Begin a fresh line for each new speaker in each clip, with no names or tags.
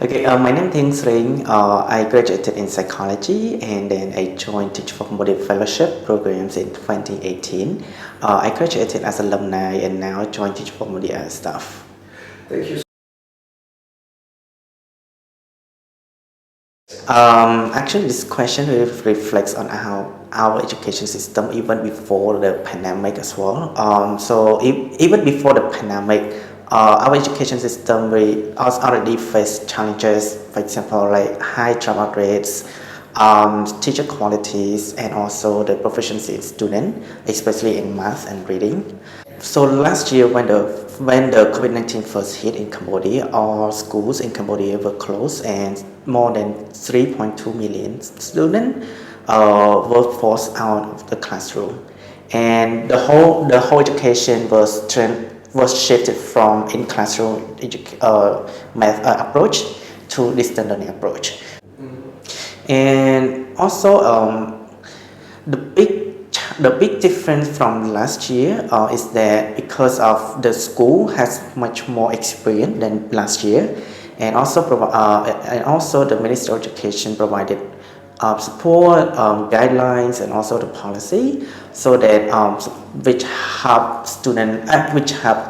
Okay, my name is Sreng. I graduated in psychology and then I joined Teach for Cambodia Fellowship programs in 2018. I graduated as alumni and now joined Teach for Cambodia as staff.
Thank you.
Actually, this question really reflects on how our education system even before the pandemic as well. Even before the pandemic, our education system we already faced challenges. For example, like high dropout rates, teacher qualities, and also the proficiency in student, especially in math and reading. So last year, when the COVID-19 first hit in Cambodia, all schools in Cambodia were closed, and more than 3.2 million students were forced out of the classroom, and the whole education was shifted from in classroom math approach to distance learning approach, and also the big difference from last year is that because of the school has much more experience than last year, and also the Ministry of Education provided support, guidelines, and also the policy, so that which help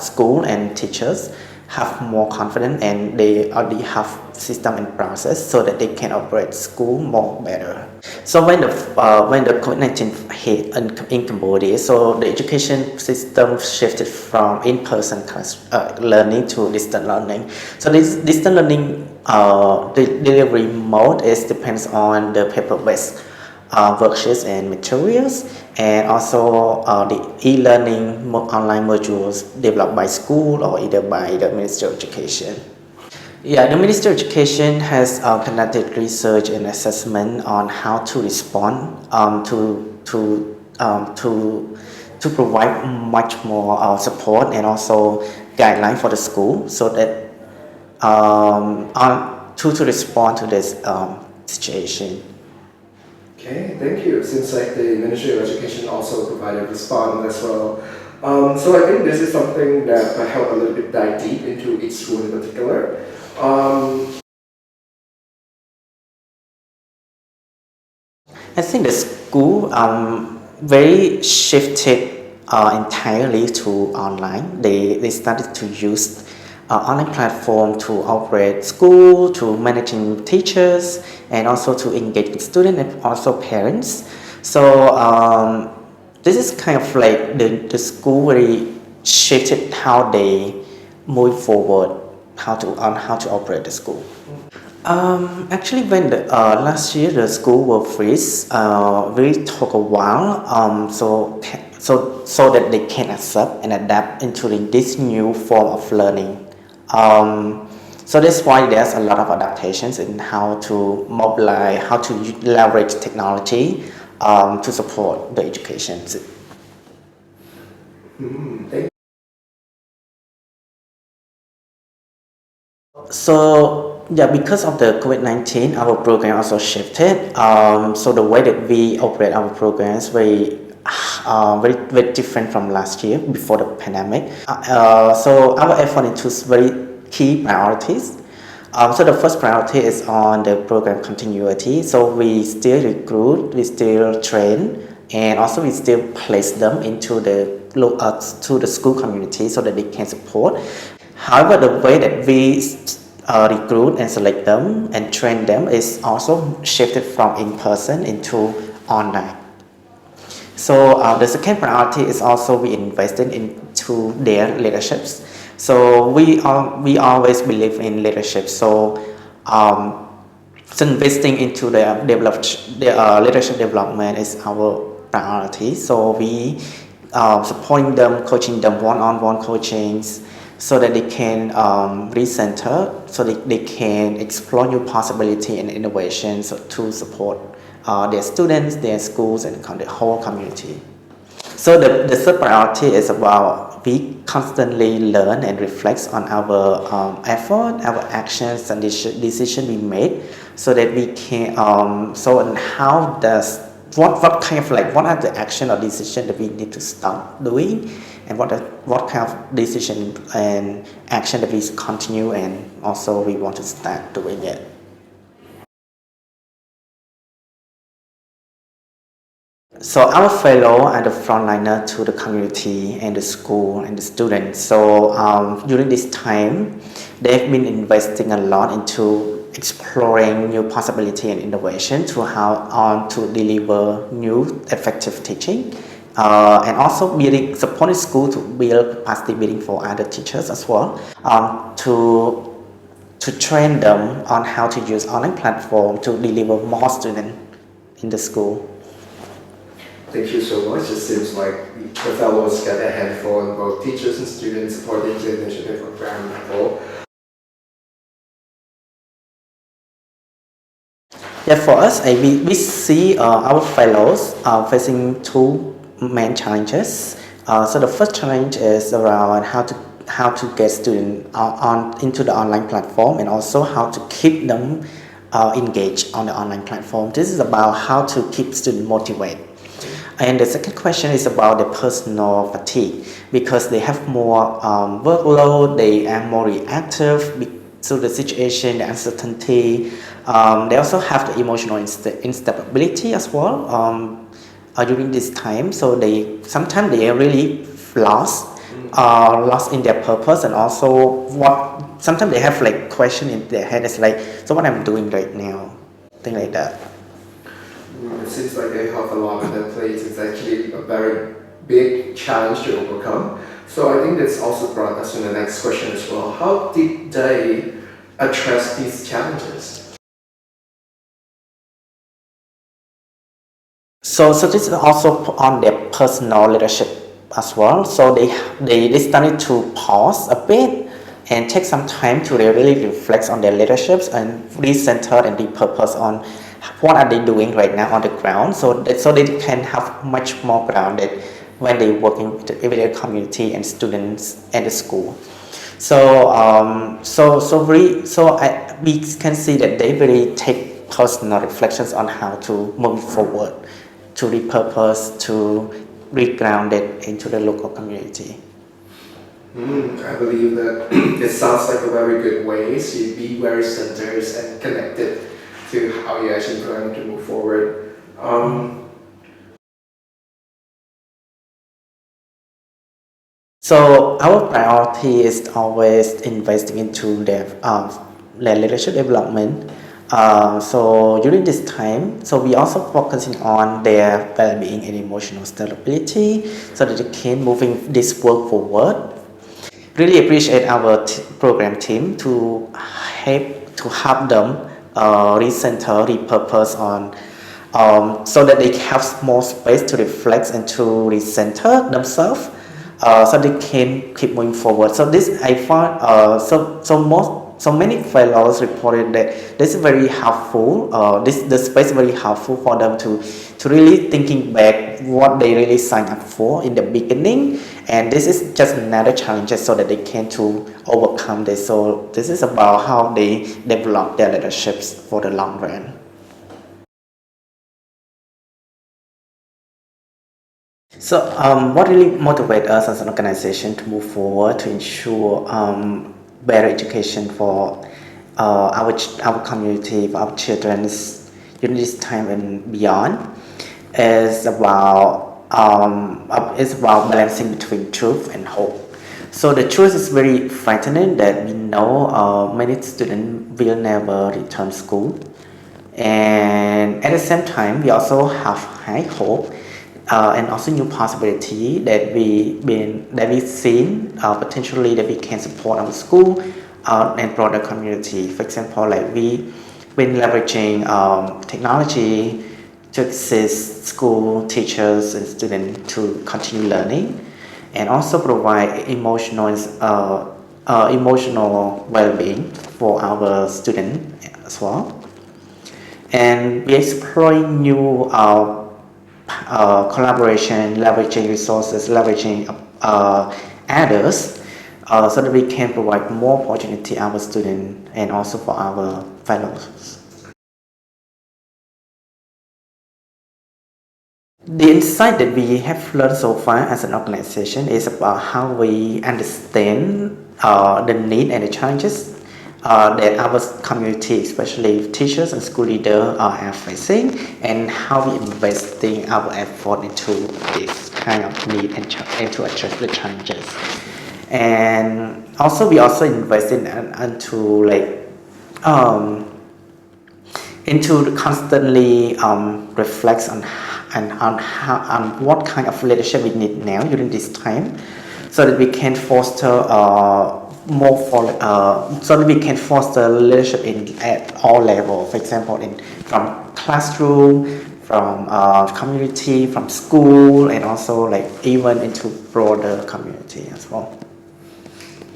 school and teachers have more confidence, and they already have system and process so that they can operate school more better. So when the COVID-19 hit in Cambodia, so the education system shifted from in-person class learning to distant learning. So this distant learning, the delivery mode is depends on the paper-based worksheets and materials, and also the e-learning online modules developed by school or either by the Ministry of Education. Yeah, the Ministry of Education has conducted research and assessment on how to respond to provide much more support and also guideline for the school, so that to respond to this situation.
Okay, thank you. Seems like the Ministry of Education also provided response as well. So I think this is something that might help a little bit dive deep into each school in particular.
I think the school very shifted entirely to online. They started to use online platform to operate school, to managing teachers, and also to engage with students and also parents. So this is kind of like the school really shifted how they move forward, how to operate the school. Actually, when last year the school were freeze, really took a while. So that they can accept and adapt into this new form of learning. So that's why there's a lot of adaptations in how to mobilize, how to leverage technology to support the education. So yeah, because of the COVID-19, our program also shifted. So the way that we operate our programs very different from last year before the pandemic. So our effort into very key priorities. So the first priority is on the program continuity. So we still recruit, we still train, and also we still place them into to the school community so that they can support. However, the way that we recruit and select them and train them is also shifted from in-person into online. So the second priority is also we invested into their leaderships. So we always believe in leadership. So investing into the leadership development is our priority. So we supporting them, coaching them one-on-one coachings, so that they can recenter, so they can explore new possibility and innovations to support their students, their schools, and the whole community. So the third priority is about we constantly learn and reflect on our effort, our actions, and decision we made, so that we can and how does what kind of like what are the action or decision that we need to start doing, and what kind of decision and action that we continue, and also we want to start doing it. So our fellow are the frontliner to the community and the school and the students. So during this time, they've been investing a lot into exploring new possibility and innovation to how to deliver new effective teaching, and also building supporting school to build capacity building for other teachers as well, to train them on how to use online platform to deliver more students in the school.
Thank you so much. It seems like the fellows get a handful on both teachers and students supporting the initiative on ground level.
Yeah, for us, we see our fellows facing two main challenges. So the first challenge is around how to get students into the online platform, and also how to keep them engaged on the online platform. This is about how to keep students motivated. And the second question is about the personal fatigue, because they have more workload, they are more reactive to the situation, the uncertainty. They also have the emotional instability as well during this time. So sometimes they are really lost in their purpose, and also sometimes they have like question in their head. It's like, so what I'm doing right now, thing like that.
It seems like they have a lot on their plates. It's actually a very big challenge to overcome. So I think that's also brought us to the next question as well. How did they address these challenges?
So this is also on their personal leadership as well. So they started to pause a bit and take some time to really reflect on their leaderships and recenter and repurpose on what are they doing right now on the ground, so they can have much more grounded when they're working with their community and students at the school. We can see that they really take personal reflections on how to move forward, to repurpose, to reground it into the local community.
I believe that it sounds like a very good way to be very centered and connected to how you're actually planning to move forward.
So our priority is always investing into their leadership development. So during this time, so we also focusing on their well-being and emotional stability, so that they can moving this work forward. Really appreciate our program team to help them recenter, repurpose on, so that they have more space to reflect and to recenter themselves, so they can keep moving forward. So this I found so many fellows reported that this is very helpful. The space very helpful for them to really thinking back what they really signed up for in the beginning, and this is just another challenge so that they can to overcome this. So this is about how they develop their leaderships for the long run. So what really motivates us as an organization to move forward to ensure better education for our community, for our children during this time and beyond, is about balancing between truth and hope. So the truth is very frightening that we know many students will never return school, and at the same time we also have high hope and also new possibility that we've seen potentially that we can support our school and broader community. For example, like we been leveraging technology to assist school teachers and students to continue learning, and also provide emotional well-being for our students as well. And we're exploring new collaboration, leveraging resources, leveraging others, so that we can provide more opportunity to our students and also for our fellows. The insight that we have learned so far as an organization is about how we understand the need and the challenges that our community, especially teachers and school leaders, are facing, and how we investing our effort into this kind of need and to address the challenges. And also, we also invest into um, into constantly reflects on what kind of leadership we need now during this time, so that we can foster so that we can foster leadership at all levels. For example, from classroom, from community, from school, and also even into broader community as well.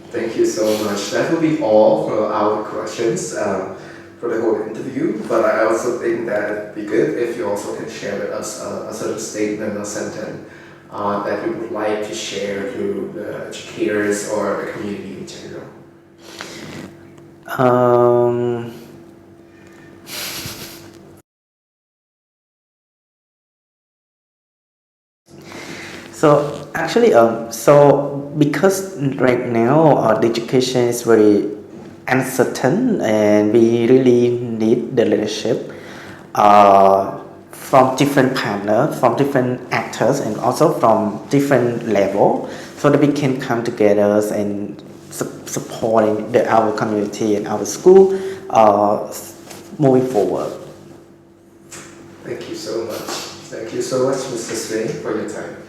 Thank you so much. That will be all for our questions for the whole interview. But I also think that it'd be good if you also can share with us a certain statement or sentence that you would like to share to the educators or the community in general.
Um, so actually, because right now the education is very uncertain, and we really need the leadership from different partners, from different actors, and also from different level, so that we can come together and supporting our community and our school moving forward.
Thank you so much. Thank you so much, Mr. Sreng, for your time.